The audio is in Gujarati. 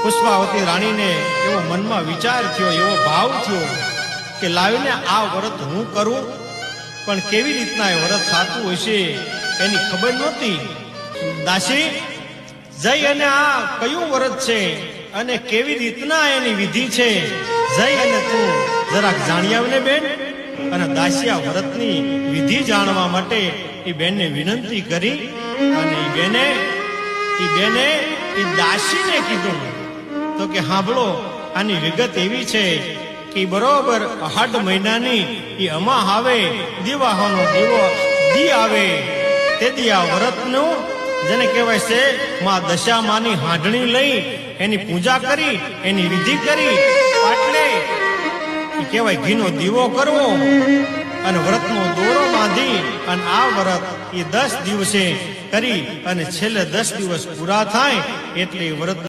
પુષ્પાવતી રાણીને એવો મનમાં વિચાર થયો, એવો ભાવ થયો કે લાવીને આ વ્રત હું કરું, પણ કેવી રીતના એ વ્રત થતું હશે એની ખબર નહોતી. દાસી જઈ અને આ કયું વ્રત છે અને કેવી રીતના એની વિધિ છે, જઈ અને તું જરાક જાણી આવને બેન. અને દાસી આ વ્રતની વિધિ જાણવા માટે એ બેનને વિનંતી કરી અને એ બેને એ દાસીને કીધું તો કે સાંભળો, આની વિગત એવી છે કે બરોબર અહાડ મહિનાની એ અમા આવે, દિવાહોનો દી આવે, તેથી આ વ્રતનું જેને કહેવાય છે માં દશામાની હાંડણી લઈ એની પૂજા કરી, એની વિધિ કરી, એટલે કહેવાય ઘીનો દીવો કરવો અને વ્રતનો દોરો બાંધી અને આ વ્રત એ 10 દિવસે કરી અને છેલ્લે 10 દિવસ પૂરા થાય એટલે વ્રત